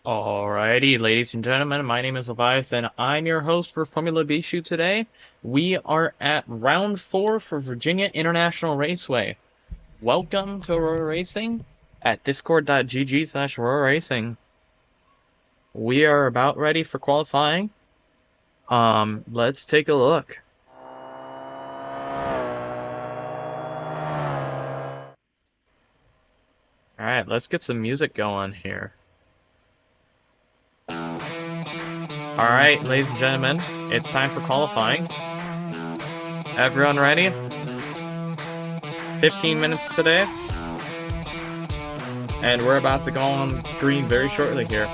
Alrighty, ladies and gentlemen, my name is Elias, and I'm your host for Formula Ibishu today. We are at round 4 for Virginia International Raceway. Welcome to Aurora Racing at discord.gg/Aurora Racing. We are about ready for qualifying. Let's take a look. Alright, let's get some music going here. Alright, ladies and gentlemen, it's time for qualifying. Everyone ready? 15 minutes today. And we're about to go on green very shortly here.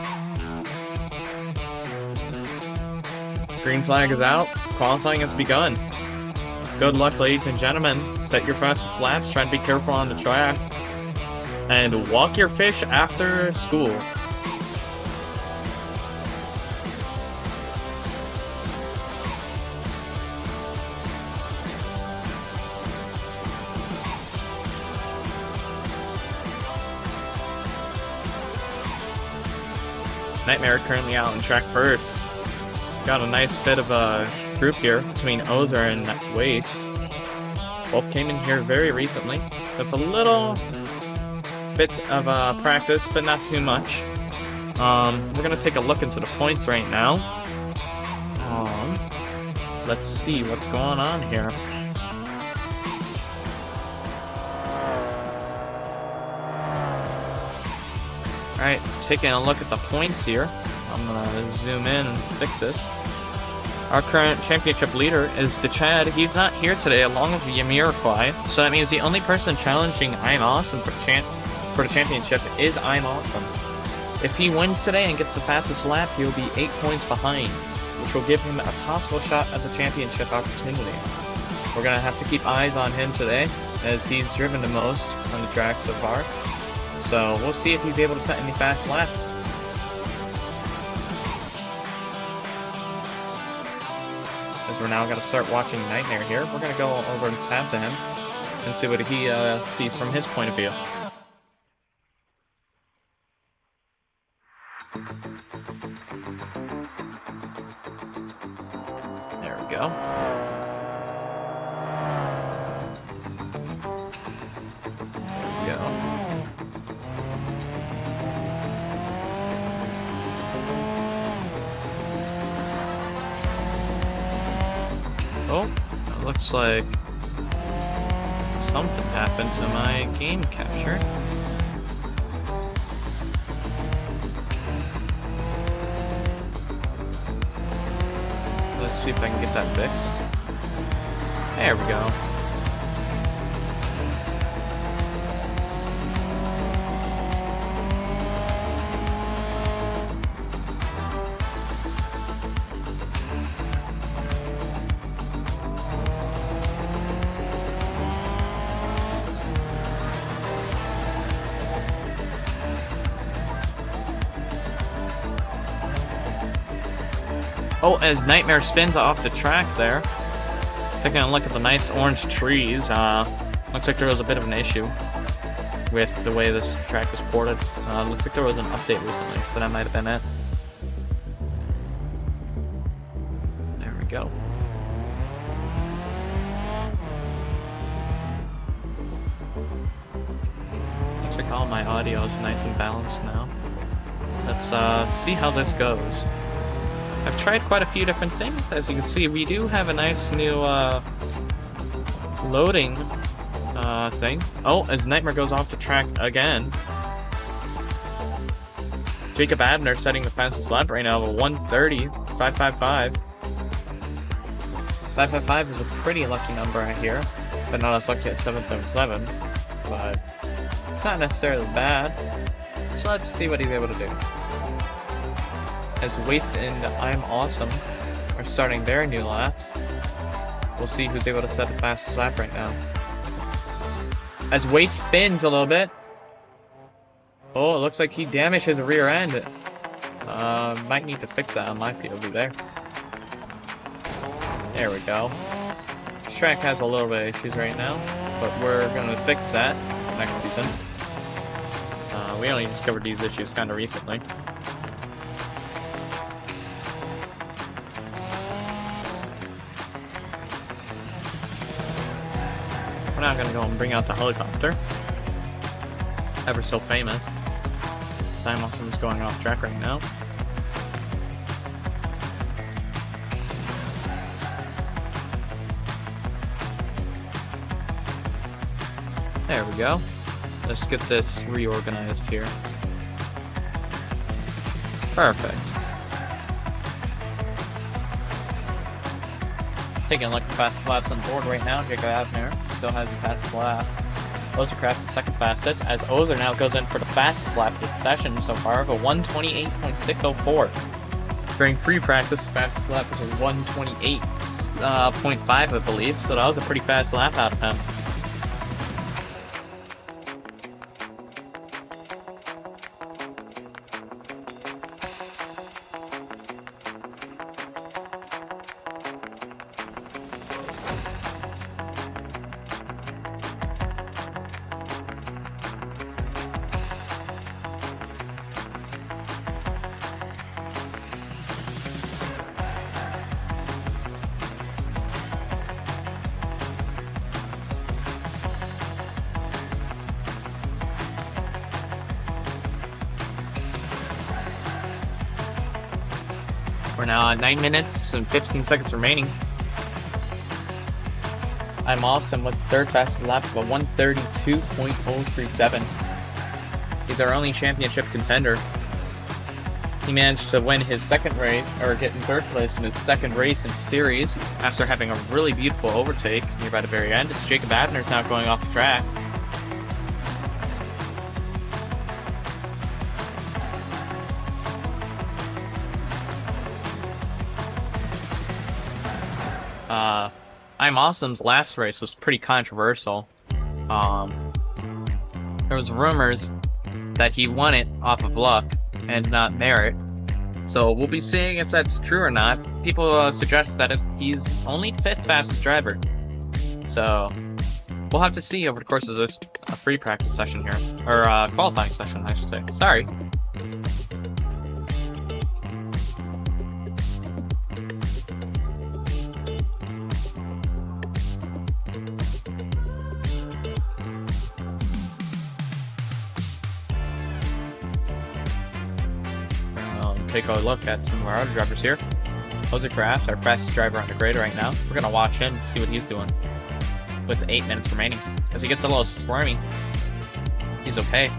Green flag is out. Qualifying has begun. Good luck, ladies and gentlemen. Set your fastest laps. Try to be careful on the track. And walk your fish after school. Nightmare currently out on track first. Got a nice bit of a group here between Ozer and Waste. Both came in here very recently with a little bit of practice, but not too much. We're gonna take a look into the points right now. Let's see what's going on here. Alright, taking a look at the points here. I'm gonna zoom in and fix this. Our current championship leader is Chad. He's not here today along with Yamiroquai, so that means the only person challenging I'm Awesome for the championship is I'm Awesome. If he wins today and gets the fastest lap, he'll be 8 points behind, which will give him a possible shot at the championship opportunity. We're gonna have to keep eyes on him today, as he's driven the most on the track so far. So we'll see if he's able to set any fast laps. As we're now going to start watching Nightmare here, we're going to go over and tap to him and see what he sees from his point of view. There we go. Oh, it looks like something happened to my game capture. Let's see if I can get that fixed. There we go. Oh, as Nightmare spins off the track there. Taking a look at the nice orange trees. Looks like there was a bit of an issue with the way this track was ported. Looks like there was an update recently, so that might have been it. There we go. Looks like all my audio is nice and balanced now. Let's see how this goes. I've tried quite a few different things. As you can see, we do have a nice new loading thing. Oh, as Nightmare goes off the track again. Jacob Abner setting the fastest lap right now of a 1:30.555. 555 is a pretty lucky number right here, but not as lucky as 777. But it's not necessarily bad. So let's see what he's able to do. As Waste and I'm Awesome are starting their new laps. We'll see who's able to set the fastest lap right now. As Waste spins a little bit. Oh, it looks like he damaged his rear end. Might need to fix that on my POV there. There we go. This track has a little bit of issues right now, but we're going to fix that next season. We only discovered these issues kind of recently. We're not gonna go and bring out the helicopter. Ever so famous. I'm Awesome's going off track right now. There we go. Let's get this reorganized here. Perfect. Taking a look at the fastest laps on the board right now. Jacob Abner still has the fastest lap. Ozercraft is second fastest, as Ozer now goes in for the fastest lap of the session so far of a 128.604. During free practice, the fastest lap was a 128.5, I believe, so that was a pretty fast lap out of him. We're now at 9 minutes and 15 seconds remaining. I'm Austin with the third fastest lap of a 132.037. He's our only championship contender. He managed to win his second race, or get in third place in his second race in the series, after having a really beautiful overtake near by the very end. It's Jacob Abner's now going off the track. I'm Awesome's last race was pretty controversial. There was rumors that he won it off of luck and not merit. So we'll be seeing if that's true or not. People suggest that he's only the 5th fastest driver. So we'll have to see over the course of this free practice session here. Or qualifying session, I should say. Sorry. Take a look at some of our other drivers here. Ozercraft, our fastest driver on the grid right now. We're gonna watch him, see what he's doing with 8 minutes remaining. As he gets a little squirmy, he's okay.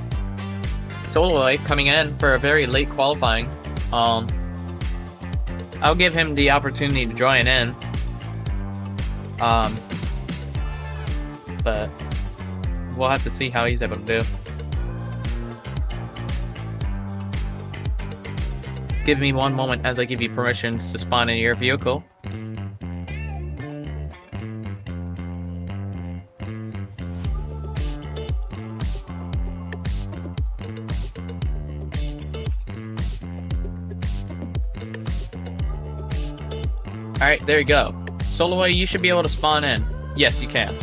Soloway coming in for a very late qualifying. I'll give him the opportunity to join in. But we'll have to see how he's able to do. Give me one moment as I give you permissions to spawn in your vehicle. Alright, there you go. Soloway, you should be able to spawn in. Yes, you can.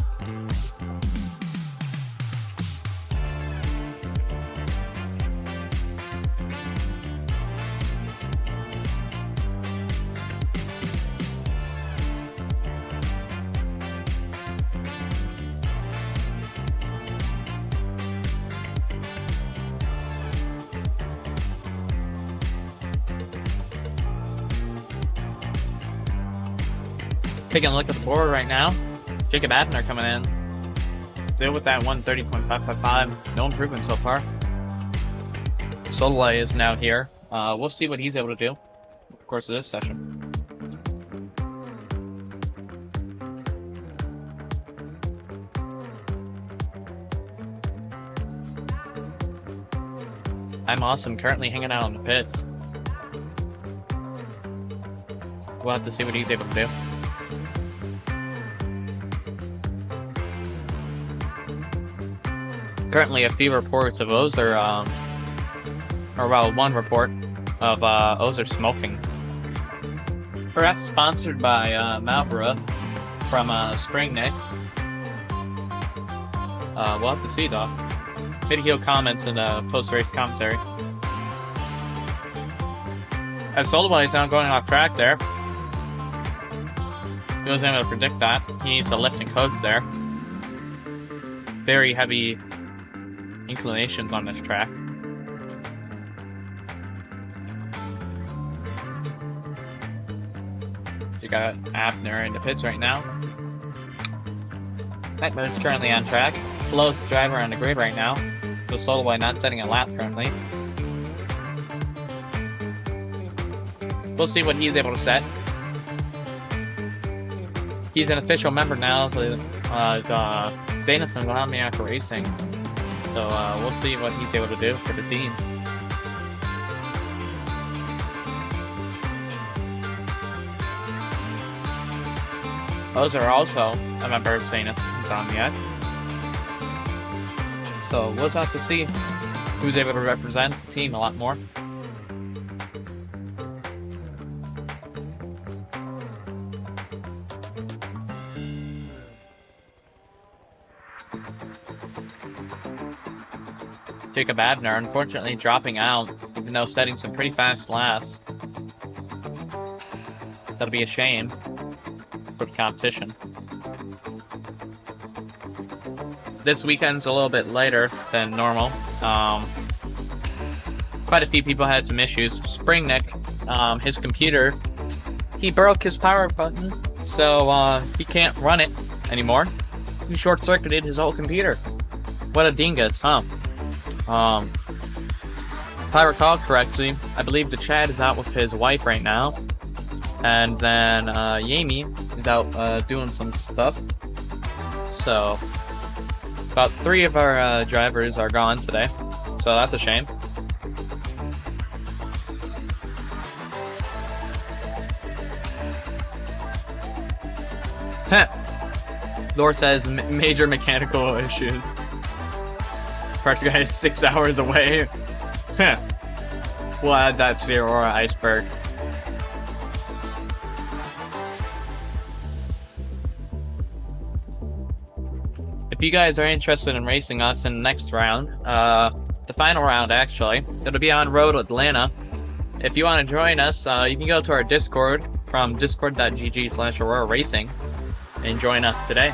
Taking a look at the board right now. Jacob Abner coming in. Still with that 130.555. No improvement so far. Soloway is now here. We'll see what he's able to do over the course of this session. I'm Awesome, currently hanging out on the pits. We'll have to see what he's able to do. Currently, a few reports of Ozer, one report of Ozer smoking. Perhaps sponsored by Marlboro from Spring Nick. We'll have to see though. Video comments and post-race commentary. As Soloway is now going off track there. He wasn't able to predict that. He needs to lift and coast there. very heavy inclinations on this track. You got Abner in the pits right now. Nightmare's currently on track. Slowest driver on the grid right now. So Solo Boy not setting a lap currently. We'll see what he's able to set. He's an official member now of Zenith and Wahamiak Racing. So we'll see what he's able to do for the team. Those are also a member of Zenith and Wahamiak. So we'll have to see who's able to represent the team a lot more. Jacob Abner unfortunately dropping out, even though setting some pretty fast laps. That'll be a shame for the competition. This weekend's a little bit later than normal. Quite a few people had some issues. Springnick, his computer, he broke his power button, so he can't run it anymore. He short-circuited his whole computer. What a dingus, huh? If I recall correctly, I believe the Chad is out with his wife right now, and then Yami is out doing some stuff. So about 3 of our drivers are gone today, so that's a shame. Lore says major mechanical issues. First guy is 6 hours away. We'll add that to the Aurora iceberg. If you guys are interested in racing us in the next round, the final round actually, it'll be on Road Atlanta. If you want to join us, you can go to our Discord from discord.gg/Aurora Racing and join us today.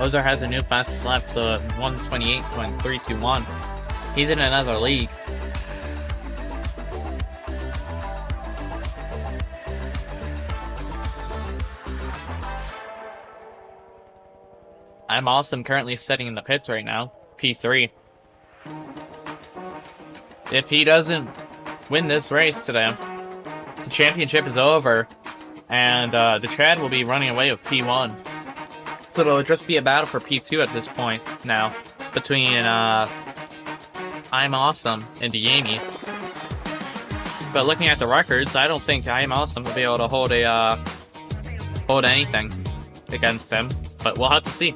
Ozer has a new fastest lap to 128.321. He's in another league. I'm awesome currently sitting in the pits right now, P3. If he doesn't win this race today, the championship is over, and the Chad will be running away with P1. So it'll just be a battle for P2 at this point now, between I'm Awesome and Yami. But looking at the records, I don't think I'm Awesome will be able to hold anything against him. But we'll have to see.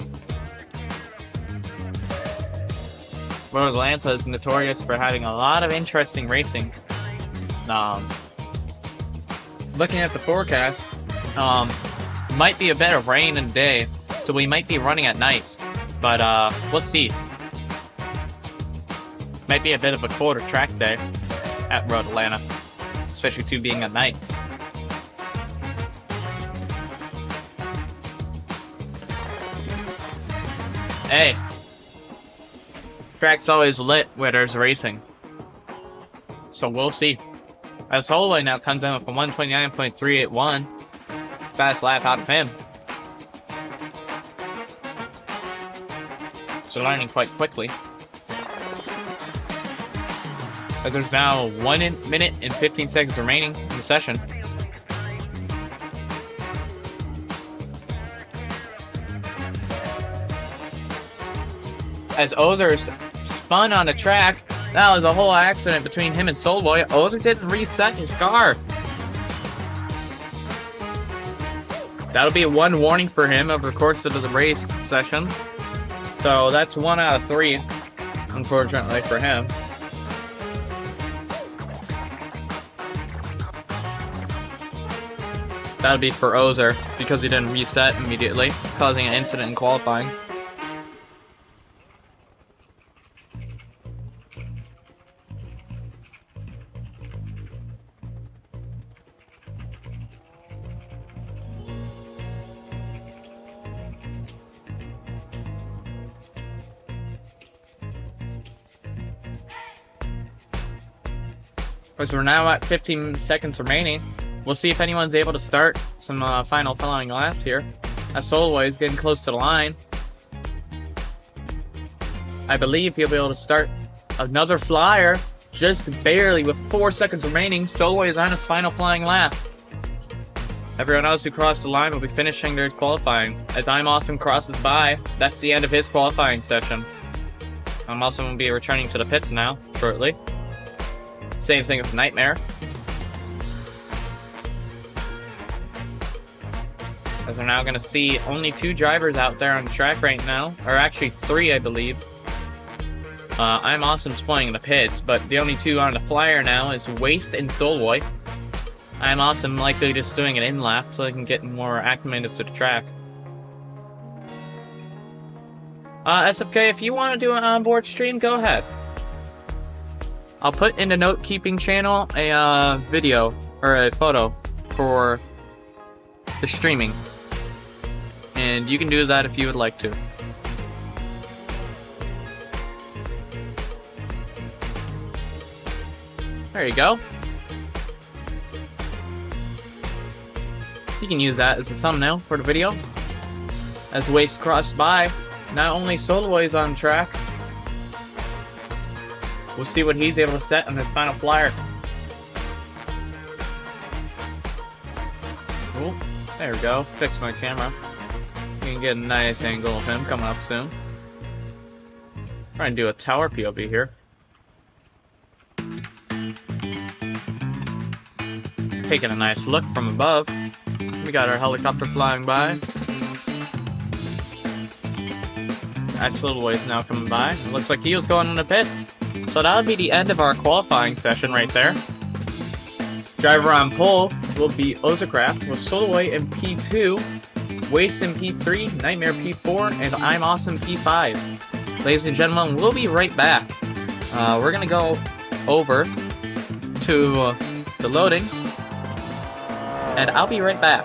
Road Atlanta is notorious for having a lot of interesting racing. Looking at the forecast, might be a bit of rain in the day, so we might be running at night, but we'll see. Might be a bit of a colder track day at Road Atlanta, especially too being at night. Hey, track's always lit where there's racing, so we'll see. As Holloway now comes in with a 129.381, fast lap out of him. So learning quite quickly. As there's now 1 minute and 15 seconds remaining in the session. As Ozer spun on the track, that was a whole accident between him and Soulboy. Ozer didn't reset his car. That'll be 1 warning for him over the course of the race session. So that's 1 out of 3, unfortunately for him. That would be for Ozer, because he didn't reset immediately, causing an incident in qualifying. Because we're now at 15 seconds remaining. We'll see if anyone's able to start some final flying laps here. As Solway is getting close to the line. I believe he'll be able to start another flyer, just barely with 4 seconds remaining. Solway is on his final flying lap. Everyone else who crossed the line will be finishing their qualifying. As I'm Awesome crosses by, that's the end of his qualifying session. I'm Awesome will be returning to the pits now, shortly. Same thing with Nightmare. As we're now going to see only 2 drivers out there on the track right now. Or actually 3, I believe. I'm Awesome's playing in the pits, but the only 2 on the flyer now is Waste and Solway. I'm Awesome likely just doing an in-lap so I can get more acclimated to the track. SFK, if you want to do an onboard stream, go ahead. I'll put in the note-keeping channel a video, or a photo, for the streaming. And you can do that if you would like to. There you go. You can use that as a thumbnail for the video. As Waste crossed by, not only Solway is on track, we'll see what he's able to set on his final flyer. Ooh, there we go. Fix my camera. You can get a nice angle of him coming up soon. Try and do a tower POV here. Taking a nice look from above. We got our helicopter flying by. Solway is now coming by. It looks like he was going in the pits. So that would be the end of our qualifying session right there. Driver on pole will be Ozercraft with Solway in P2, Waste in P3, Nightmare P4, and I'm Awesome P5. Ladies and gentlemen, we'll be right back. We're going to go over to the loading, and I'll be right back.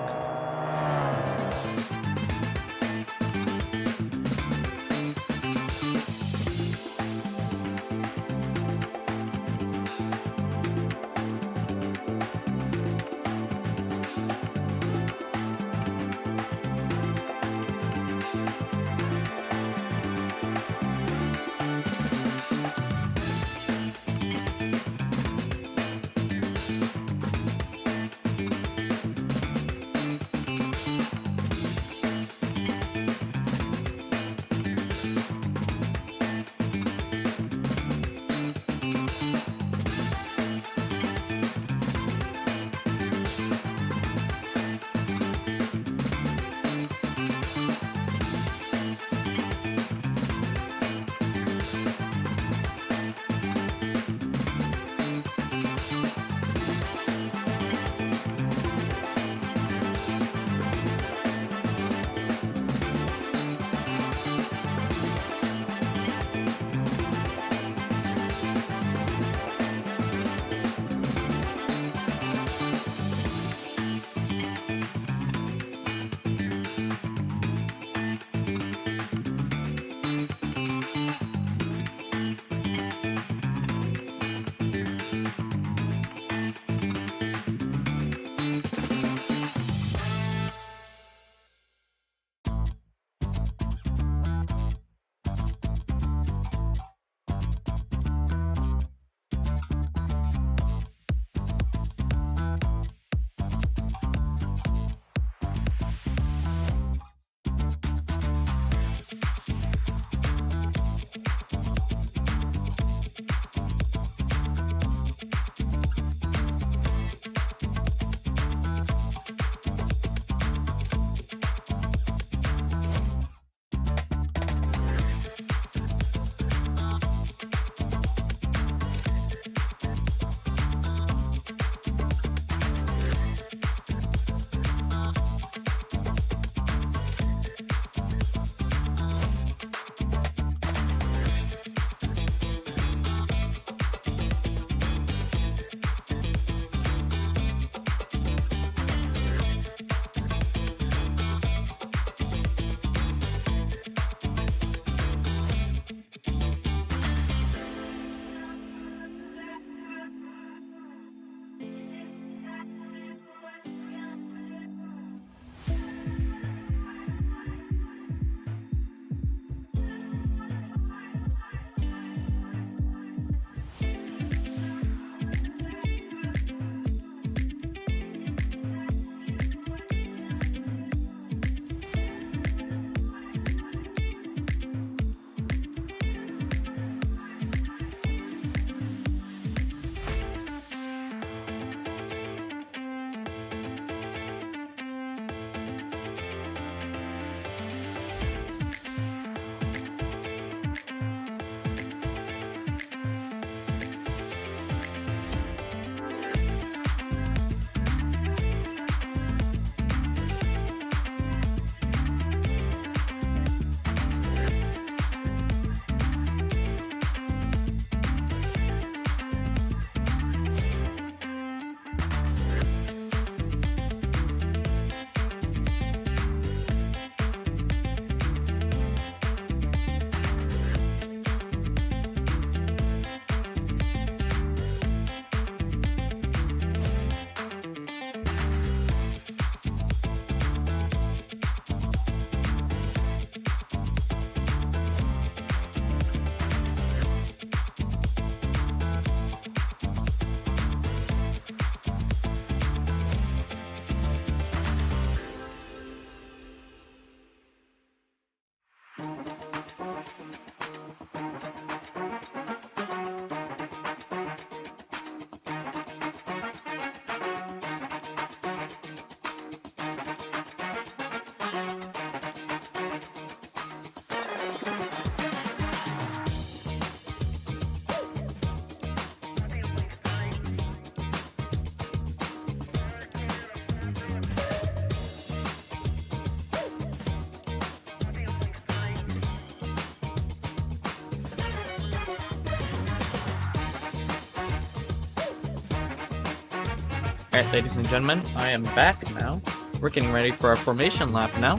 Alright, ladies and gentlemen, I am back now. We're getting ready for our formation lap now.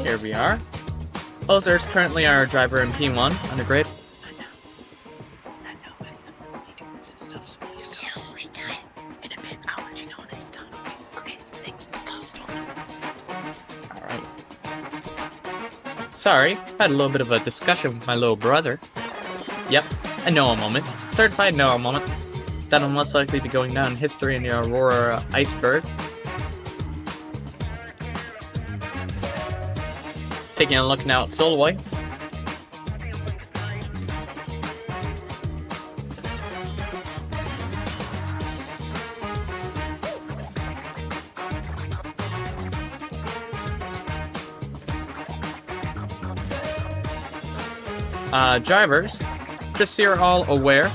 Here we are. Ozer is currently our driver in P1 under grid. Alright. Sorry, had a little bit of a discussion with my little brother. Yep, a Noah moment. Certified Noah moment. That'll most likely be going down in history in the Aurora iceberg. Taking a look now at Solway. Drivers, just so you're all aware,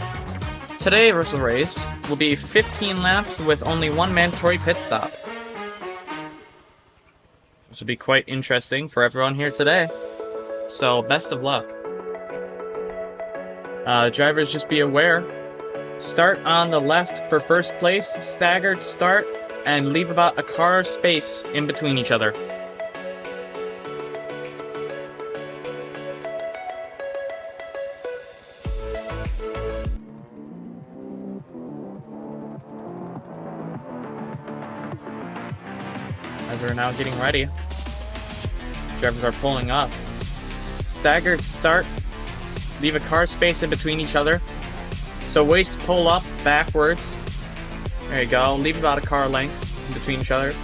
today's race will be 15 laps with only one mandatory pit stop. This will be quite interesting for everyone here today, so best of luck. Drivers, just be aware, start on the left for first place, staggered start, and leave about a car space in between each other. As we're now getting ready, drivers are pulling up. Staggered start, leave a car space in between each other. So waist pull up backwards. There you go, leave about a car length in between each other.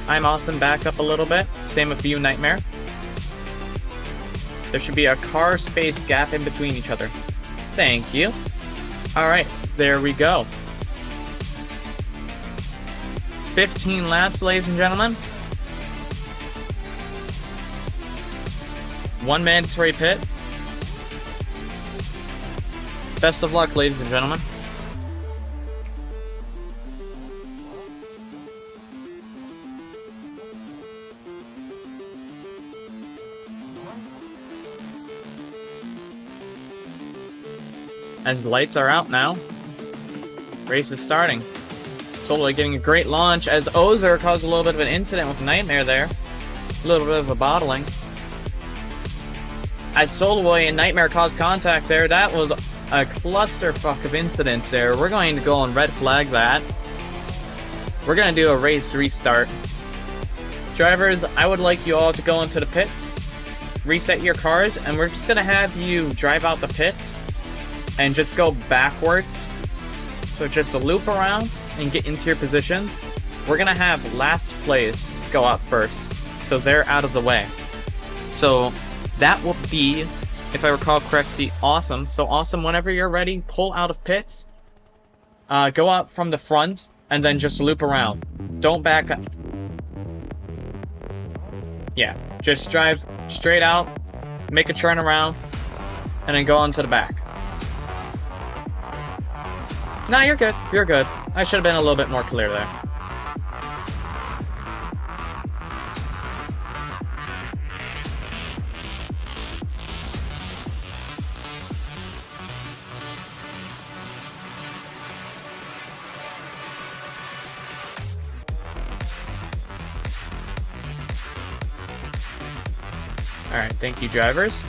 I'm awesome, back up a little bit. Same with you, Nightmare. There should be a car space gap in between each other. Thank you. Alright, there we go. 15 laps, ladies and gentlemen. One mandatory pit. Best of luck, ladies and gentlemen. As the lights are out now, race is starting. Totally getting a great launch as Ozer caused a little bit of an incident with Nightmare there. A little bit of a bottling. As Solway and Nightmare caused contact there, that was a clusterfuck of incidents there. We're going to go and red flag that. We're going to do a race restart. Drivers, I would like you all to go into the pits, reset your cars, and we're just going to have you drive out the pits and just go backwards. So just a loop around and get into your positions. We're going to have last place go out first, so they're out of the way. So that will be, if I recall correctly, Awesome. So Awesome, whenever you're ready, pull out of pits, go out from the front, and then just loop around. Don't back up. Yeah, just drive straight out, make a turn around, and then go on to the back. No, you're good. You're good. I should have been a little bit more clear there. Alright, thank you, drivers.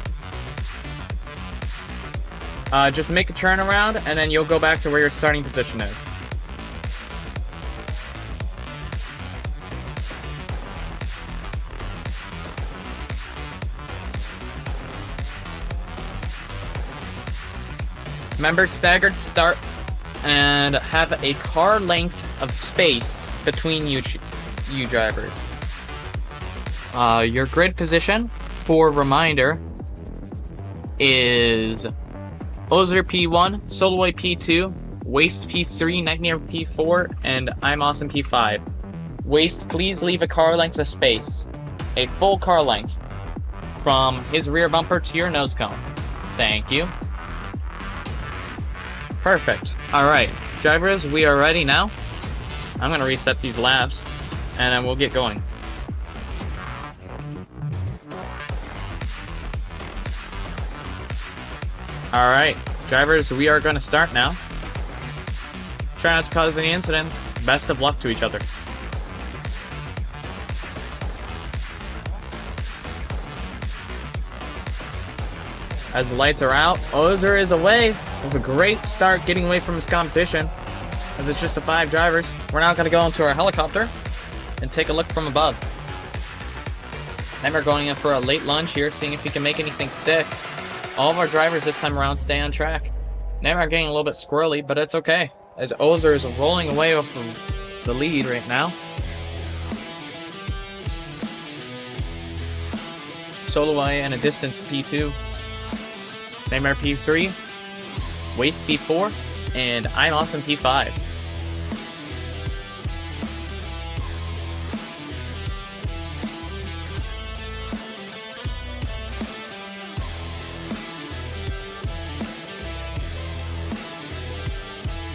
Just make a turn around, and then you'll go back to where your starting position is. Remember, staggered start, and have a car length of space between you drivers. Your grid position, for reminder, is Ozer P1, Solway P2, Waste P3, Nightmare P4, and I'm Awesome P5. Waste, please leave a car length of space. A full car length. From his rear bumper to your nose cone. Thank you. Perfect. Alright, drivers, we are ready now. I'm going to reset these laps, and then we'll get going. Alright, Drivers, we are going to start now. Try not to cause any incidents. Best of luck to each other. As the lights are out, Ozer is away with a great start getting away from his competition. As it's just the 5 drivers, we're now going to go into our helicopter and take a look from above. Then we're going in for a late lunch here, seeing if we can make anything stick. All of our drivers this time around stay on track. Now we're getting a little bit squirrely, but it's okay, as Ozer is rolling away from the lead right now. Soloway in a distance P2. Nightmare P3, Waste P4, and I'm Awesome P5.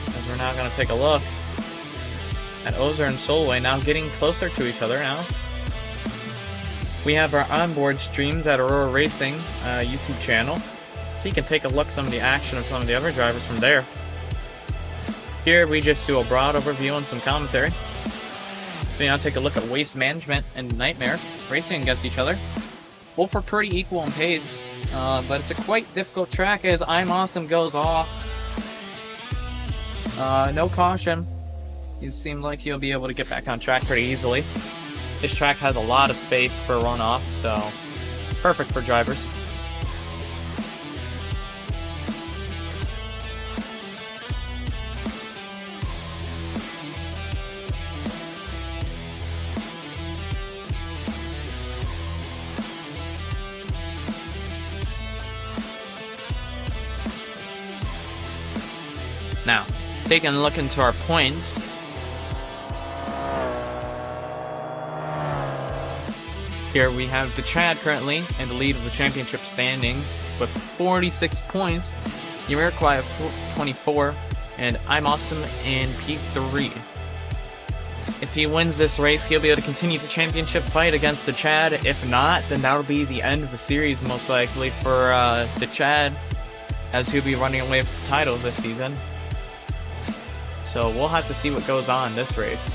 As we're now going to take a look at Ozer and Soloway now getting closer to each other now. We have our onboard streams at Aurora Racing YouTube channel. So you can take a look at some of the action of some of the other drivers from there. Here we just do a broad overview and some commentary. So we now take a look at Waste Management and Nightmare racing against each other. Both are pretty equal in pace, but it's a quite difficult track as I'm Awesome goes off. No caution. He seemed like he'll be able to get back on track pretty easily. This track has a lot of space for a runoff, so perfect for drivers. Now, taking a look into our points. Here we have Chad currently in the lead of the championship standings with 46 points. Yamiroquai at 24, and I'm Awesome in P3. If he wins this race, he'll be able to continue the championship fight against the Chad. If not, then that'll be the end of the series most likely for the Chad, as he'll be running away with the title this season. So we'll have to see what goes on in this race.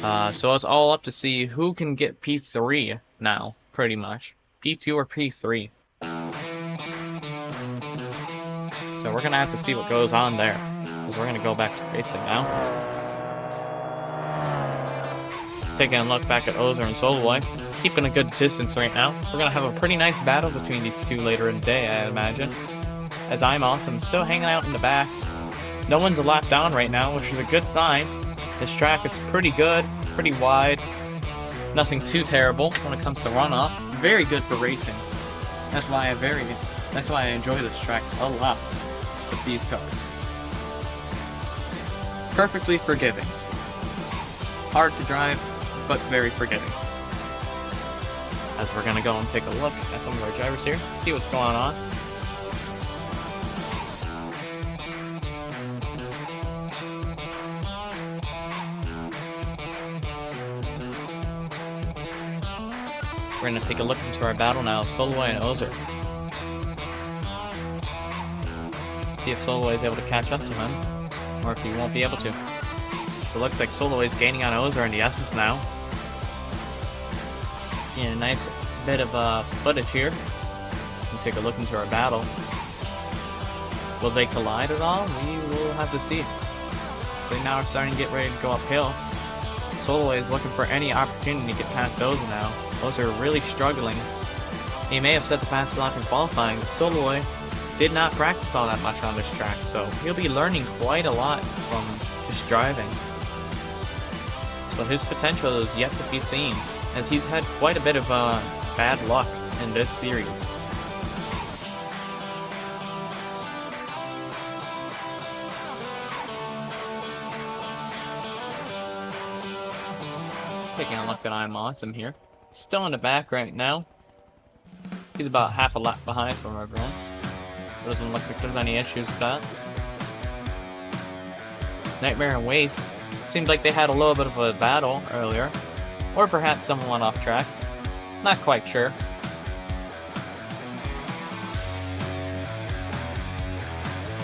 So it's all up to see who can get P3 now, pretty much. P2 or P3. So we're going to have to see what goes on there, because we're going to go back to racing now. Taking a look back at Ozer and Soloway, keeping a good distance right now. We're going to have a pretty nice battle between these two later in the day, I imagine. As I'm Awesome still hanging out in the back. No one's a lap down right now, which is a good sign. This track is pretty good, pretty wide. Nothing too terrible when it comes to runoff. Very good for racing. That's why I enjoy this track a lot with these cars. Perfectly forgiving. Hard to drive, but very forgiving. As we're gonna go and take a look at some of our drivers here, see what's going on. We're going to take a look into our battle now, Soloway and Ozer. See if Soloway is able to catch up to him, or if he won't be able to. It looks like Soloway is gaining on Ozer in the S's now. Getting a nice bit of footage here. We'll take a look into our battle. Will they collide at all? We will have to see. They now are starting to get ready to go uphill. Soloway is looking for any opportunity to get past Ozer now. Ozer really struggling. He may have set the fastest lap in qualifying, but Soloway did not practice all that much on this track, so he'll be learning quite a lot from just driving. So his potential is yet to be seen, as he's had quite a bit of bad luck in this series. Taking a look at I'm Awesome here. Still in the back right now. He's about half a lap behind from everyone. Doesn't look like there's any issues with that. Nightmare and Waste. Seemed like they had a little bit of a battle earlier. Or perhaps someone went off track. Not quite sure.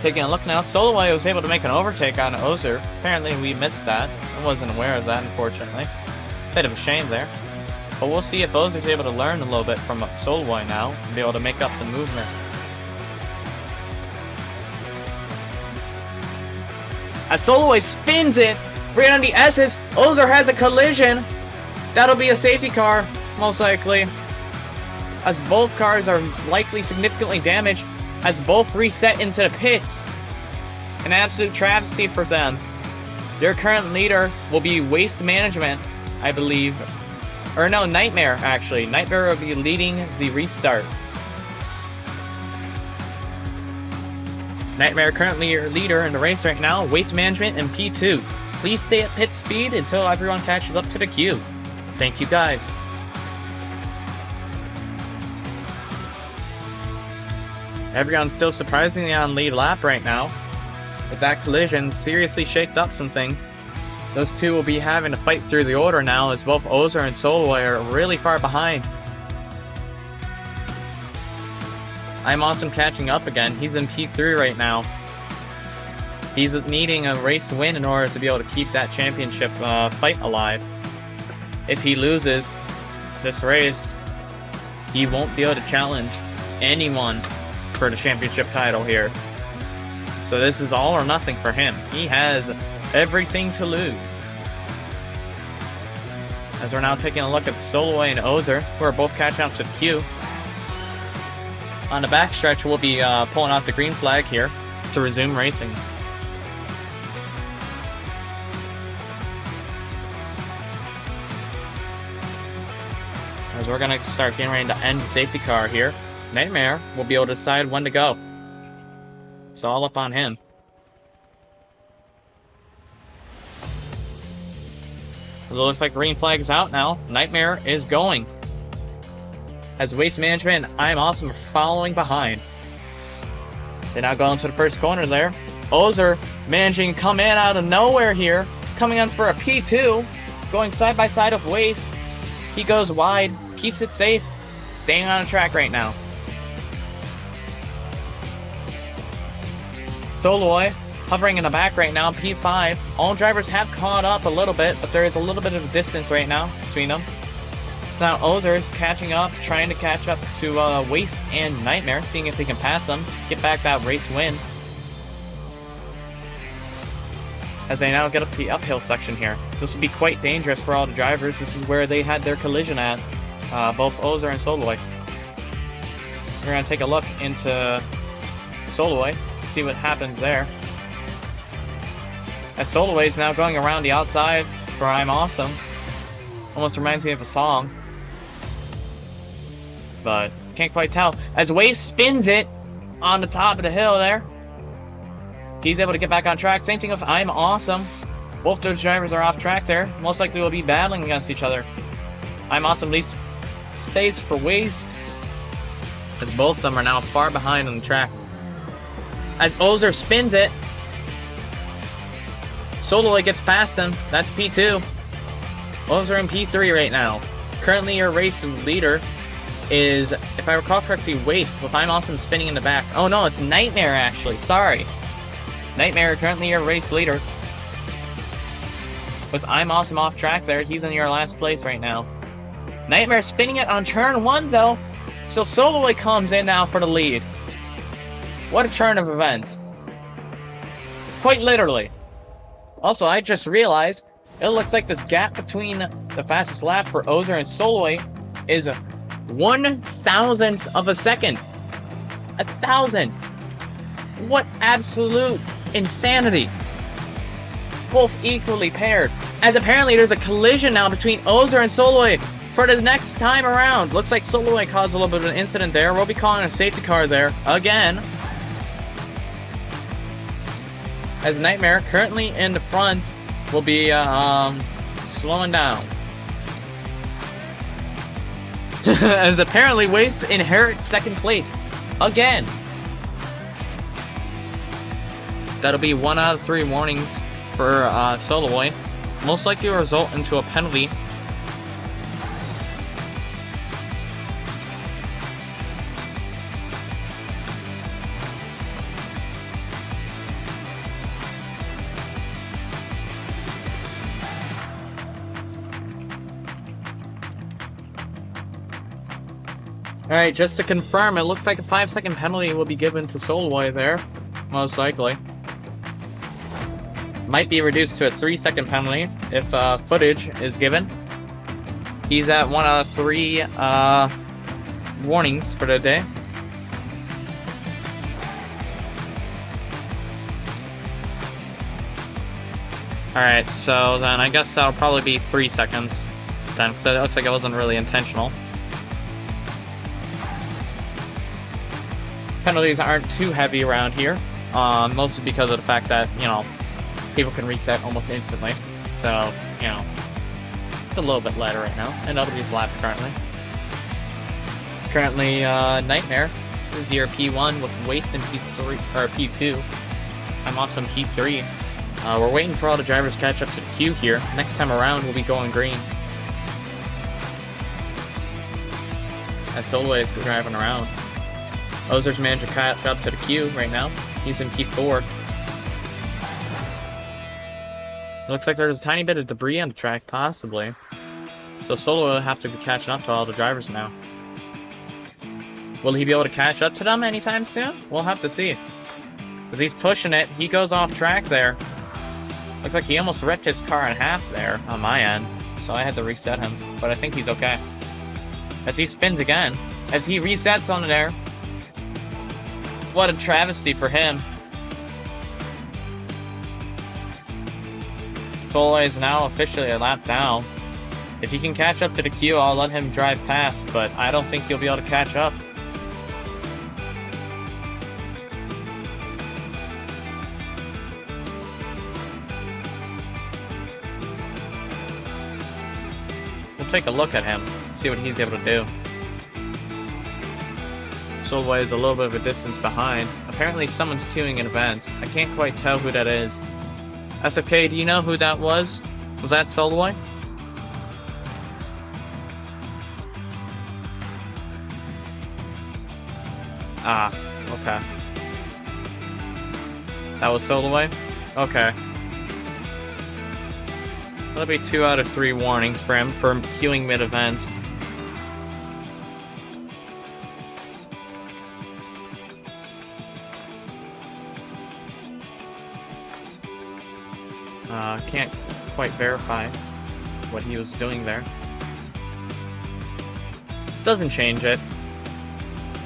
Taking a look now, Soloway was able to make an overtake on Ozer. Apparently we missed that. I wasn't aware of that, unfortunately. Bit of a shame there. But we'll see if Ozer's able to learn a little bit from Soloway now and be able to make up some movement. As Soloway spins it right on the S's, Ozer has a collision. That'll be a safety car, most likely. As both cars are likely significantly damaged, as both reset into the pits. An absolute travesty for them. Their current leader will be Waste Management, I believe. Or no, Nightmare, actually. Nightmare will be leading the restart. Nightmare currently your leader in the race right now. Waste Management in P2. Please stay at pit speed until everyone catches up to the queue. Thank you guys. Everyone's still surprisingly on lead lap right now. But that collision seriously shaked up some things. Those two will be having to fight through the order now as both Ozer and Soloway are really far behind. I'm Awesome catching up again. He's in P3 right now. He's needing a race win in order to be able to keep that championship fight alive. If he loses this race, he won't be able to challenge anyone for the championship title here. So this is all or nothing for him. He has everything to lose. As we're now taking a look at Soloway and Ozer, who are both catching up to the queue. On the backstretch, we'll be pulling out the green flag here to resume racing. As we're going to start getting ready to end the safety car here. Nightmare will be able to decide when to go. It's all up on him. It looks like green flag is out now. Nightmare is going. As Waste Management and I'm Awesome are following behind. They now go into the first corner there. Ozer managing to come in out of nowhere here. Coming on for a P2. Going side by side with Waste. He goes wide. Keeps it safe. Staying on the track right now. Soloway hovering in the back right now, P5. All drivers have caught up a little bit, but there is a little bit of a distance right now between them. So now Ozer is catching up, trying to catch up to Waste and Nightmare, seeing if they can pass them, get back that race win. As they now get up to the uphill section here. This will be quite dangerous for all the drivers. This is where they had their collision at, both Ozer and Soloway. We're going to take a look into Soloway, see what happens there. As Soloway is now going around the outside for I'm Awesome. Almost reminds me of a song. But can't quite tell. As Waste spins it on the top of the hill there. He's able to get back on track. Same thing with I'm Awesome. Both those drivers are off track there. Most likely will be battling against each other. I'm Awesome leaves space for Waste. As both of them are now far behind on the track. As Ozer spins it. Soloway gets past him. That's P2. Ozer in P3 right now. Currently your race leader is, if I recall correctly, Waste, with I'm Awesome spinning in the back. Oh no, it's Nightmare actually. Sorry. Nightmare currently your race leader. With I'm Awesome off track there, he's in your last place right now. Nightmare spinning it on turn 1 though. So Soloway comes in now for the lead. What a turn of events. Quite literally. Also, I just realized it looks like this gap between the fastest lap for Ozer and Soloway is 1/1000th of a second. 1,000. What absolute insanity. Both equally paired. As apparently there's a collision now between Ozer and Soloway for the next time around. Looks like Soloway caused a little bit of an incident there. We'll be calling a safety car there again. As Nightmare currently in the front will be slowing down. As apparently Waste inherits second place again. That'll be 1 out of 3 warnings for Soloway. Most likely will result into a penalty. Alright, just to confirm, it looks like a 5-second penalty will be given to Solway there. Most likely. Might be reduced to a 3-second penalty if footage is given. He's at 1 out of 3 warnings for the day. Alright, so then I guess that'll probably be 3 seconds then, because it looks like it wasn't really intentional. Penalties aren't too heavy around here, mostly because of the fact that, you know, people can reset almost instantly. So, you know, it's a little bit lighter right now, and nobody's lapped currently. It's currently Nightmare. This is your P1 with Waste in P3 or P2. I'm awesome P3. We're waiting for all the drivers to catch up to the queue here. Next time around, we'll be going green. As Solway is driving around. Ozer's managed to catch up to the queue right now. He's in P4. Looks like there's a tiny bit of debris on the track, possibly. So Solo will have to be catching up to all the drivers now. Will he be able to catch up to them anytime soon? We'll have to see. Because he's pushing it. He goes off track there. Looks like he almost ripped his car in half there on my end. So I had to reset him. But I think he's okay. As he spins again. As he resets on there. What a travesty for him. Solway is now officially a lap down. If he can catch up to the queue, I'll let him drive past, but I don't think he'll be able to catch up. We'll take a look at him, see what he's able to do. Solway is a little bit of a distance behind. Apparently someone's queuing an event. I can't quite tell who that is. SFK, do you know who that was? Was that Solway? Ah, okay. That was Solway? Okay. That'll be 2 out of 3 warnings for him for queuing mid-event. Can't quite verify what he was doing there. Doesn't change it.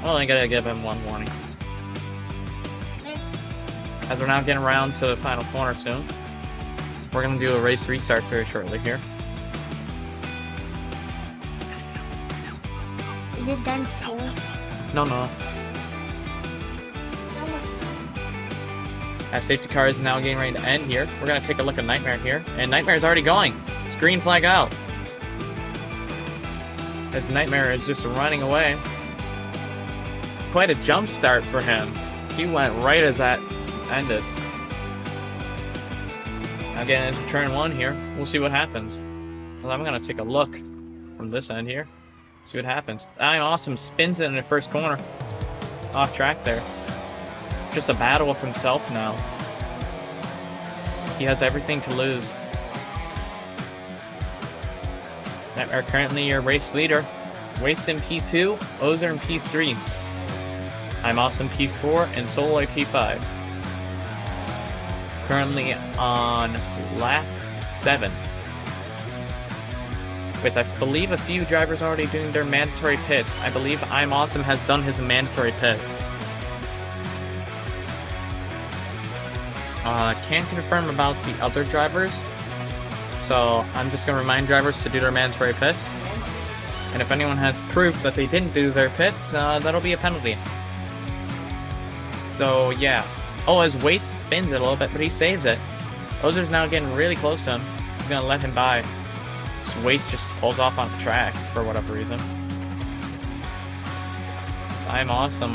Well, I gotta give him 1 warning. As we're now getting around to the final corner soon. We're gonna do a race restart very shortly here. Is it done too? No. That safety car is now getting ready to end here. We're going to take a look at Nightmare here. And Nightmare's already going. It's green flag out. As Nightmare is just running away. Quite a jump start for him. He went right as that ended. Now getting into turn 1 here. We'll see what happens. Well, I'm going to take a look from this end here. See what happens. I'm Awesome spins it in the first corner. Off track there. Just a battle with himself now. He has everything to lose. Nightmare currently your race leader. Waste in P2, Ozer in P3. I'm Awesome P4 and Solway P5. Currently on lap 7. With I believe a few drivers already doing their mandatory pits. I believe I'm Awesome has done his mandatory pit. Can't confirm about the other drivers, so I'm just going to remind drivers to do their mandatory pits, and if anyone has proof that they didn't do their pits, that'll be a penalty. So yeah. Oh, his Waste spins it a little bit, but he saves it. Ozer's now getting really close to him. He's going to let him by. His Waste just pulls off on the track for whatever reason. I'm Awesome.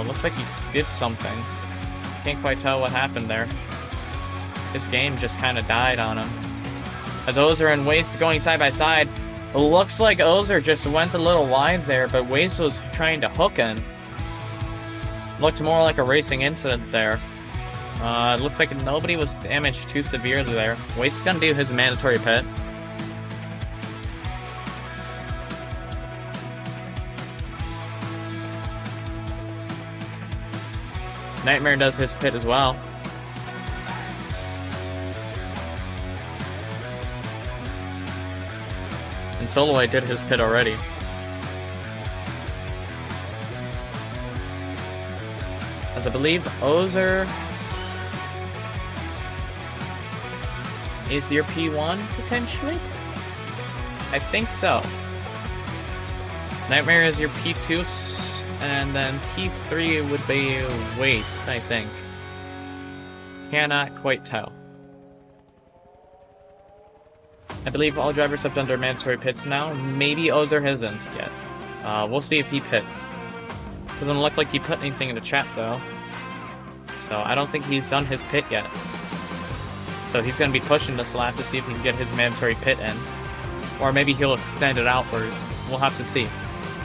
Looks like he did something. Can't quite tell what happened there. His game just kind of died on him. As Ozer and Waste going side by side. It looks like Ozer just went a little wide there, but Waste was trying to hook in. Looked more like a racing incident there. It looks like nobody was damaged too severely there. Waste is going to do his mandatory pit. Nightmare does his pit as well. And Soloy did his pit already. As I believe Ozer is your P1 potentially? I think so. Nightmare is your P2, and then P3 would be Waste, I think. Cannot quite tell. I believe all drivers have done their mandatory pits now. Maybe Ozer hasn't yet. We'll see if he pits. Doesn't look like he put anything in the chat though. So I don't think he's done his pit yet. So he's going to be pushing this lap to see if he can get his mandatory pit in. Or maybe he'll extend it outwards. We'll have to see.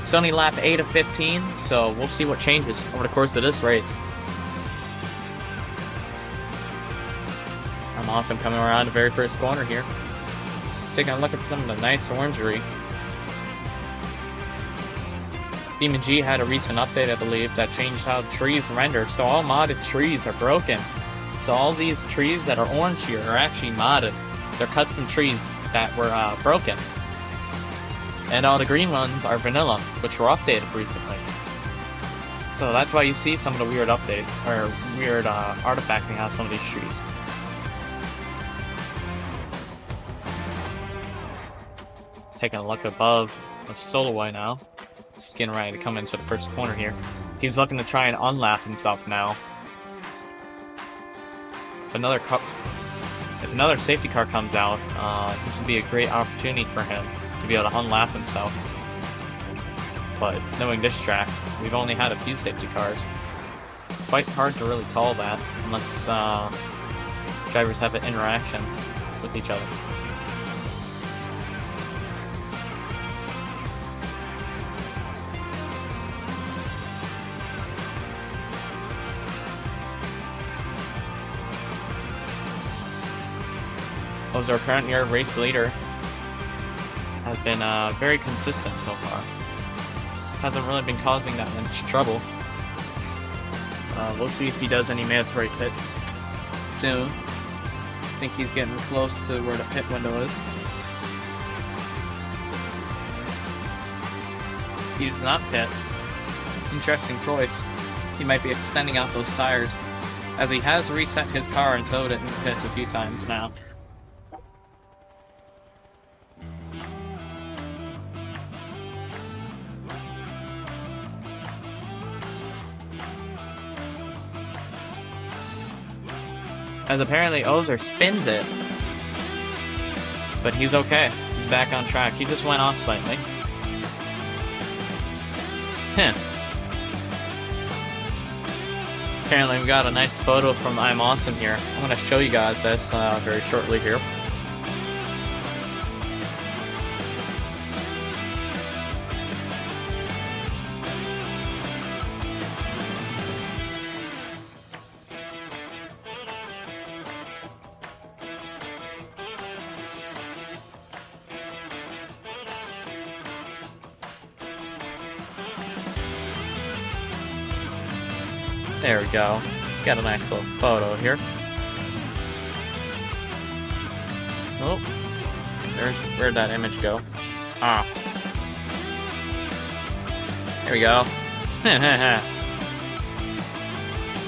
It's only lap 8 of 15, so we'll see what changes over the course of this race. I'm awesome coming around the very first corner here. Taking a look at some of the nice orangery. Demon G had a recent update, I believe, that changed how trees render. So all modded trees are broken. So all these trees that are orange here are actually modded. They're custom trees that were broken. And all the green ones are vanilla, which were updated recently. So that's why you see some of the weird updates, or weird artifacting out some of these trees. Just taking a look above of Soloway now. Just getting ready to come into the first corner here. He's looking to try and unlap himself now. If another safety car comes out, this would be a great opportunity for him to be able to unlap himself. But knowing this track, we've only had a few safety cars. Quite hard to really call that unless drivers have an interaction with each other. As our current year race leader has been very consistent so far. Hasn't really been causing that much trouble. We'll see if he does any mandatory pits soon. I think he's getting close to where the pit window is. He does not pit. Interesting choice. He might be extending out those tires, as he has reset his car and towed it in pits a few times now. As apparently Ozer spins it. But he's okay. He's back on track. He just went off slightly. Apparently we got a nice photo from I'm Awesome here. I'm going to show you guys this very shortly here. There we go. Got a nice little photo here. Oh, where'd that image go? Ah. There we go.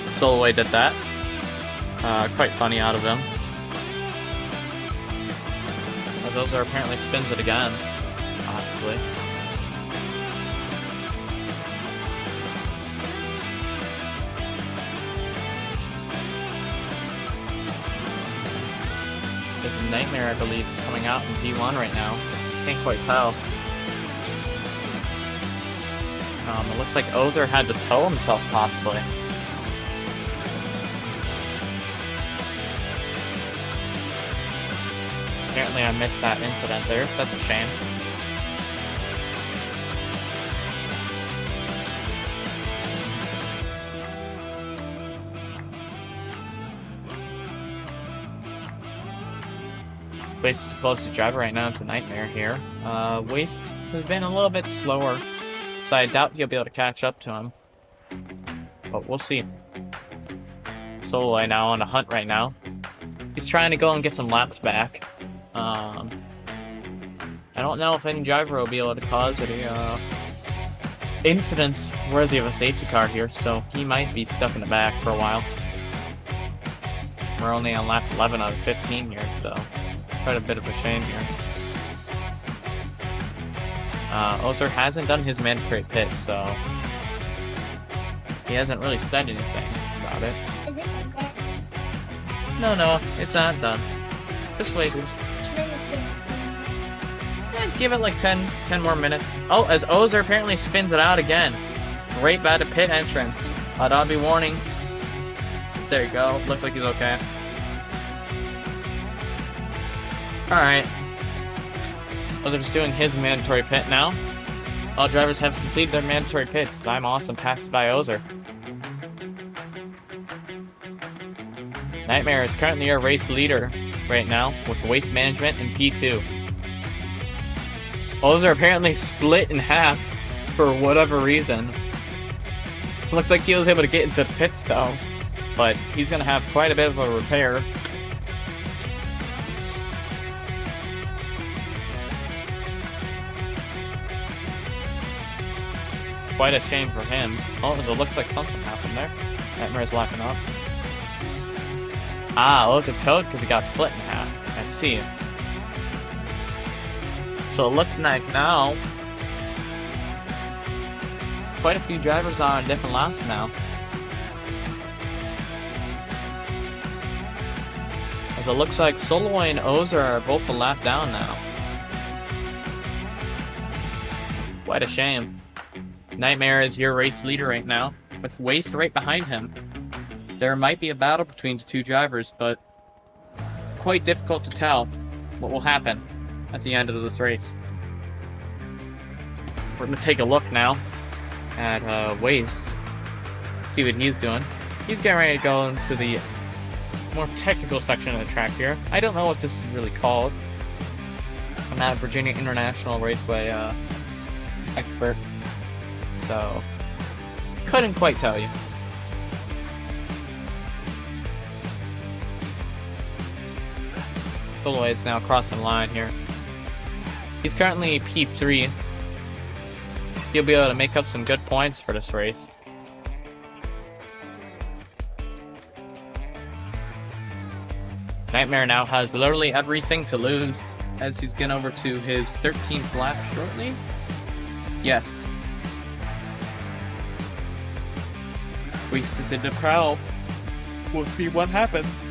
Soloway did that. Quite funny out of him. As those are apparently spins it again. Possibly. This Nightmare, I believe, is coming out in P1 right now. Can't quite tell. It looks like Ozer had to tow himself, possibly. Apparently I missed that incident there, so that's a shame. Waste is close to driver right now to Nightmare here. Waste has been a little bit slower, so I doubt he'll be able to catch up to him. But we'll see. Soloway now on a hunt right now. He's trying to go and get some laps back. I don't know if any driver will be able to cause any incidents worthy of a safety car here, so he might be stuck in the back for a while. We're only on lap 11 out of 15 here, so quite a bit of a shame here. Ozer hasn't done his mandatory pit, so he hasn't really said anything about it. Is it done? No, it's not done. This race is... give it like 10 more minutes. Oh, as Ozer apparently spins it out again. Right by the pit entrance. That'll be warning. There you go. Looks like he's okay. Alright. Ozer's doing his mandatory pit now. All drivers have completed their mandatory pits. I'm Awesome passes by Ozer. Nightmare is currently our race leader right now with waste management in P2. Ozer apparently split in half for whatever reason. Looks like he was able to get into pits though, but he's gonna have quite a bit of a repair. Quite a shame for him. Oh, it looks like something happened there. Nightmare's locking up. Ah, Ozer towed because he got split in half. I see. So it looks like now quite a few drivers are on different laps now. As it looks like Soloway and Ozer are both a lap down now. Quite a shame. Nightmare is your race leader right now, with Waste right behind him. There might be a battle between the two drivers, but quite difficult to tell what will happen at the end of this race. We're going to take a look now at Waste, see what he's doing. He's getting ready to go into the more technical section of the track here. I don't know what this is really called. I'm not a Virginia International Raceway expert, so couldn't quite tell you. Soloway is now crossing the line here. He's currently P3. He'll be able to make up some good points for this race. Nightmare now has literally everything to lose as he's getting over to his 13th lap shortly. Yes. Waste is in the prowl. We'll see what happens.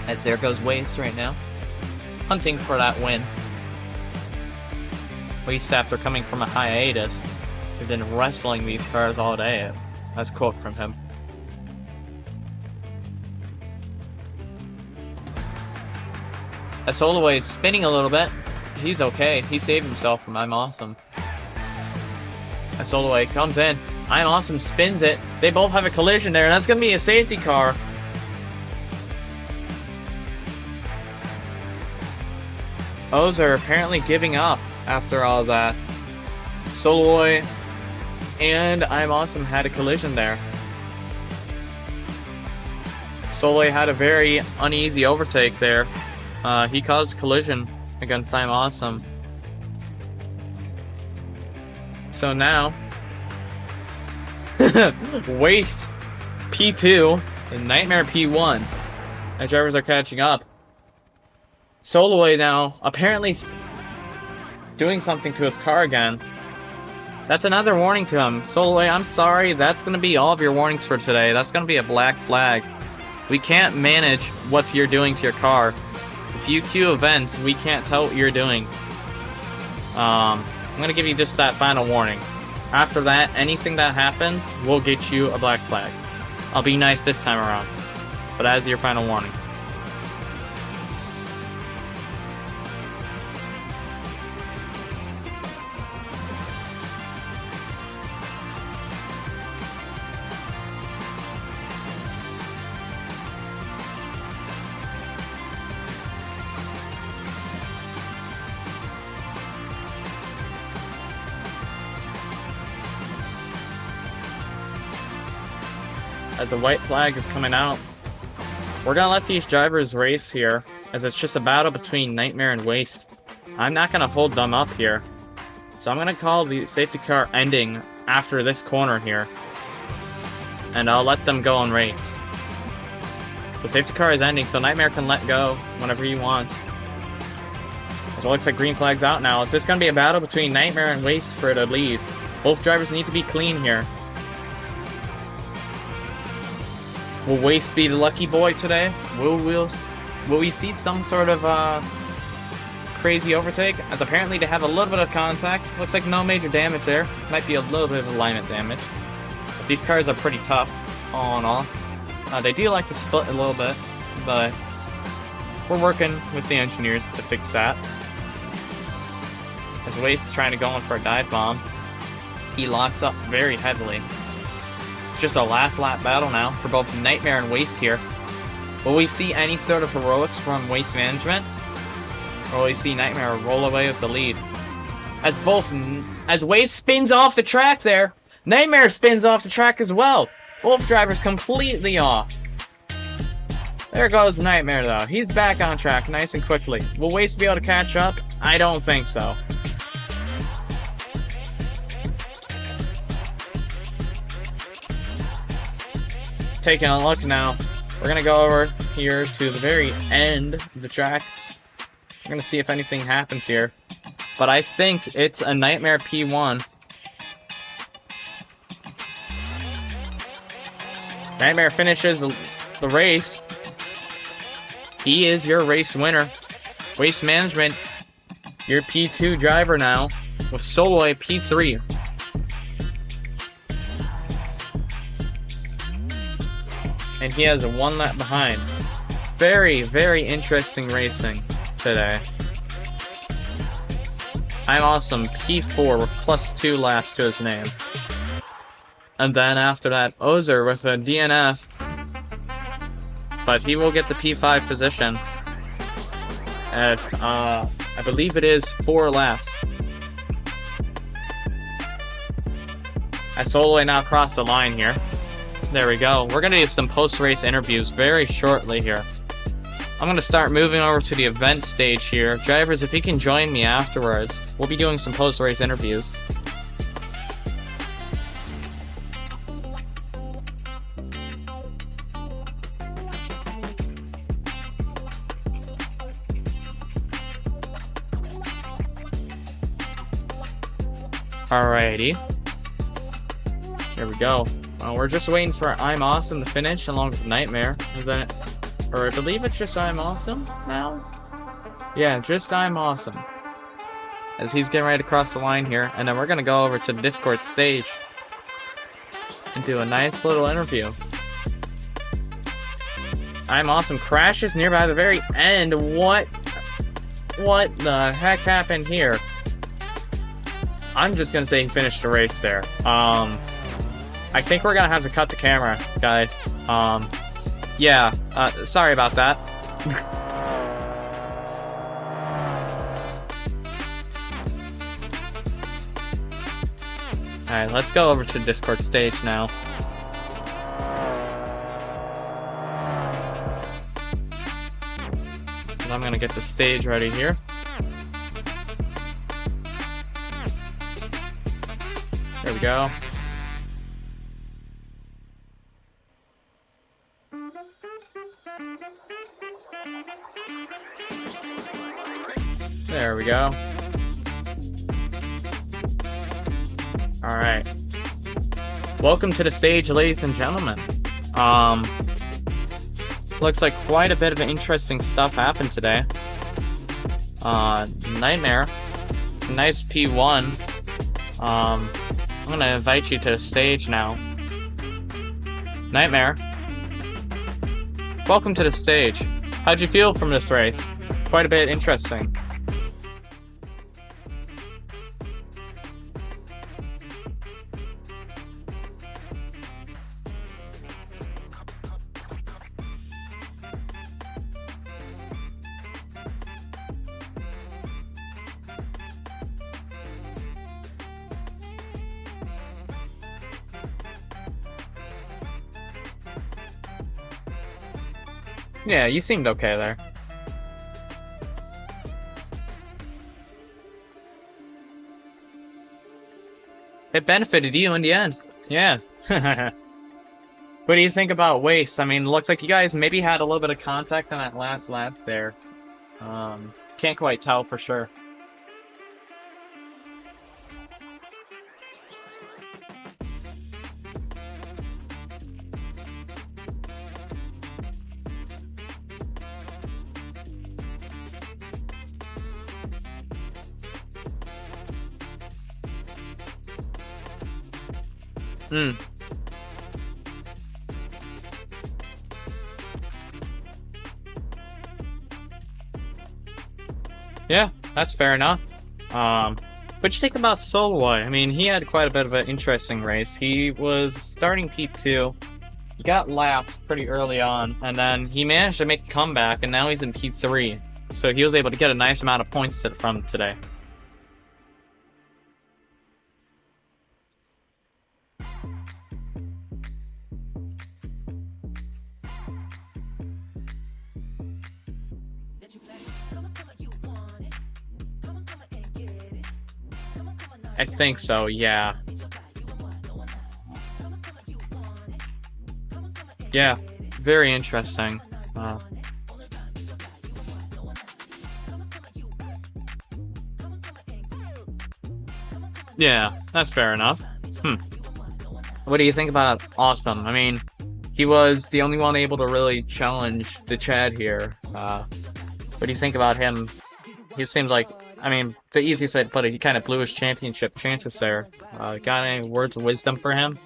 As there goes Waste right now, hunting for that win. Waste, after coming from a hiatus, have been wrestling these cars all day. That's a quote from him. As Soloway is spinning a little bit, he's okay. He saved himself from I'm Awesome. As Soloway comes in, I'm Awesome spins it. They both have a collision there, and that's going to be a safety car. Ozer apparently giving up after all that. Soloway and I'm Awesome had a collision there. Soloway had a very uneasy overtake there. He caused a collision against I'm Awesome. So now, Waste P2 and Nightmare P1. As drivers are catching up. Soloway now apparently doing something to his car again. That's another warning to him. Soloway, I'm sorry, that's going to be all of your warnings for today. That's going to be a black flag. We can't manage what you're doing to your car. If you queue events, we can't tell what you're doing. I'm going to give you just that final warning. After that, anything that happens, we'll get you a black flag. I'll be nice this time around. But as your final warning. as the white flag is coming out. We're gonna let these drivers race here, as it's just a battle between Nightmare and Waste. I'm not gonna hold them up here. So I'm gonna call the safety car ending after this corner here. And I'll let them go and race. The safety car is ending, so Nightmare can let go whenever he wants. So it looks like green flag's out now. It's just gonna be a battle between Nightmare and Waste for the lead. Both drivers need to be clean here. Will Waste be the lucky boy today? Will we see some sort of crazy overtake? As apparently they have a little bit of contact. Looks like no major damage there. Might be a little bit of alignment damage. But these cars are pretty tough, all in all. They do like to split a little bit, but we're working with the engineers to fix that. As Waste is trying to go in for a dive bomb, he locks up very heavily. It's just a last lap battle now for both Nightmare and Waste here. Will we see any sort of heroics from Waste Management? Or will we see Nightmare roll away with the lead? As Waste spins off the track there, Nightmare spins off the track as well. Both drivers completely off. There goes Nightmare though. He's back on track nice and quickly. Will Waste be able to catch up? I don't think so. Taking a look now. We're gonna go over here to the very end of the track. We're gonna see if anything happens here. But I think it's a Nightmare P1. Nightmare finishes the race. He is your race winner. Waste Management, your P2 driver now, with Solo a P3. And he has a 1 lap behind. Very, very interesting racing today. I'm Awesome, P4 with +2 laps to his name. And then after that, Ozer with a DNF. But he will get the P5 position at, I believe it is 4 laps. As Solo now crossed the line here. There we go. We're going to do some post-race interviews very shortly here. I'm going to start moving over to the event stage here. Drivers, if you can join me afterwards, we'll be doing some post-race interviews. Alrighty. Here we go. We're just waiting for I'm Awesome to finish along with Nightmare. And then, or I believe it's just I'm Awesome now? Yeah, just I'm Awesome. As he's getting ready to cross the line here. And then we're going to go over to the Discord stage and do a nice little interview. I'm Awesome crashes nearby the very end. What the heck happened here? I'm just going to say he finished the race there. I think we're gonna have to cut the camera, guys. Yeah, sorry about that. Alright, let's go over to the Discord stage now. And I'm gonna get the stage ready here. There we go. There we go. Alright. Welcome to the stage, ladies and gentlemen. Looks like quite a bit of interesting stuff happened today. Nightmare. Nice P1. I'm gonna invite you to the stage now. Nightmare. Welcome to the stage. How'd you feel from this race? Quite a bit interesting. Yeah, you seemed okay there. It benefited you in the end. Yeah. What do you think about Waste? I mean, looks like you guys maybe had a little bit of contact on that last lap there. Can't quite tell for sure. Hmm. Yeah, that's fair enough. What you think about Solway? I mean, he had quite a bit of an interesting race. He was starting P2. He got lapped pretty early on, and then he managed to make a comeback, and now he's in P3. So he was able to get a nice amount of points from today. I think so, yeah. Yeah, very interesting. Yeah, that's fair enough. What do you think about Awesome? I mean, he was the only one able to really challenge the Chad here. What do you think about him? He seems like, I mean, the easiest way to put it, he kind of blew his championship chances there. Got any words of wisdom for him?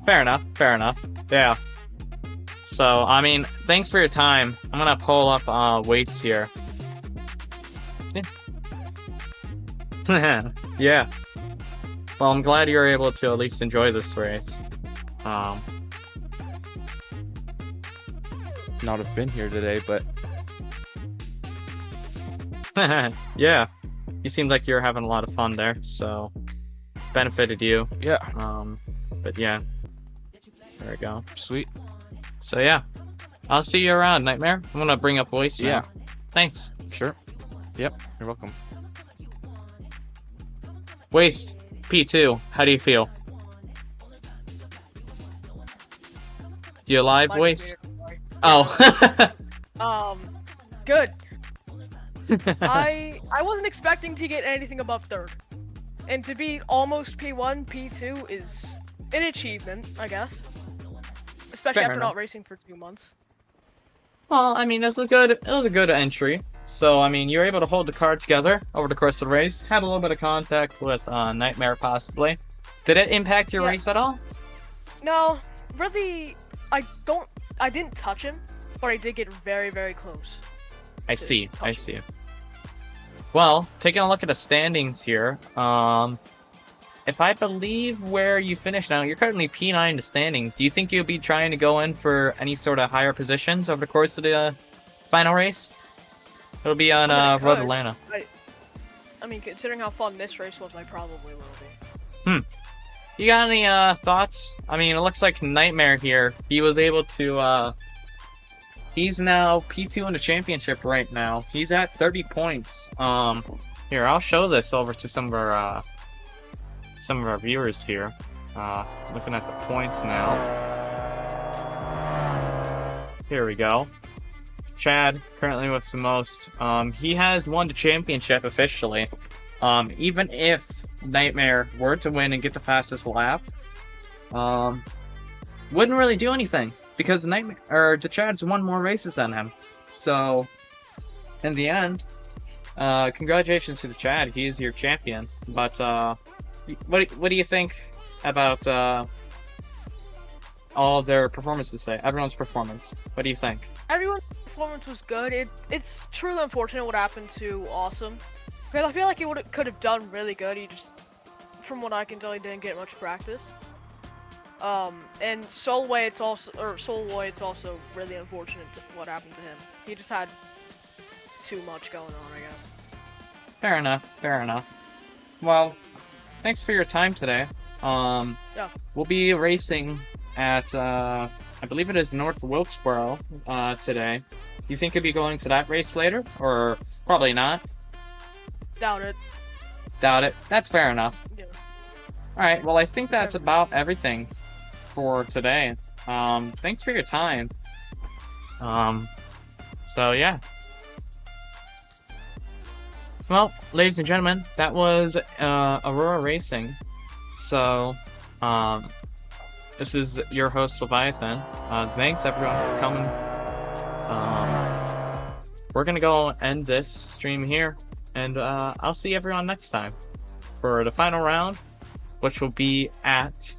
Fair enough, fair enough. Yeah. So, I mean, thanks for your time. I'm gonna pull up Waste here. Yeah. Well, I'm glad you were able to at least enjoy this race. Not have been here today, but yeah. You seemed like you were having a lot of fun there, so benefited you. yeah, But yeah. There we go. sweet. So yeah. I'll see you around, Nightmare. I'm gonna bring up Voice now. Yeah, Thanks. sure. Yep, you're welcome. Waste. P2. How do you feel? You alive, Mine's Waste? weird, Oh. sorry. Good. I wasn't expecting to get anything above third, and to be almost P1, P2 is an achievement, I guess. Especially Fair after enough. not racing for 2 months. Well, I mean, it was a good entry. So, I mean, you were able to hold the car together over the course of the race. Had a little bit of contact with Nightmare, possibly. Did it impact your Yeah. race at all? No, really, I didn't touch him, but I did get very, very close. I see. I see. Well, taking a look at the standings here, if I believe where you finished now, you're currently P9 in the standings. Do you think you'll be trying to go in for any sort of higher positions over the course of the final race? It'll be on I Road could. Atlanta. I mean, considering how fun this race was, I probably will be. You got any thoughts? I mean, it looks like Nightmare here. He was able to. He's now P2 in the championship right now. He's at 30 points. Here, I'll show this over to some of our viewers here. Looking at the points now. Here we go. Chad, currently with the most. He has won the championship officially. Even if Nightmare were to win and get the fastest lap, wouldn't really do anything because the Chad's won more races than him. So, in the end, congratulations to the Chad. He is your champion. But what do you think about all their performances today? Everyone's performance. What do you think? Everyone's performance was good. It's truly unfortunate what happened to Awesome. Because I feel like he could have done really good. He just, from what I can tell, he didn't get much practice. And Solway, it's also really unfortunate what happened to him. He just had too much going on, I guess. Fair enough. Fair enough. Well, thanks for your time today. Yeah. We'll be racing at I believe it is North Wilkesboro today. You think you'll be going to that race later, or probably not? Doubt it. Doubt it. That's fair enough. Yeah. All right. Well, I think that's about everything for today. Thanks for your time. So yeah. Well, ladies and gentlemen, that was Aurora Racing. So, this is your host Leviathan. Thanks everyone for coming. We're gonna go end this stream here, and I'll see everyone next time for the final round, which will be at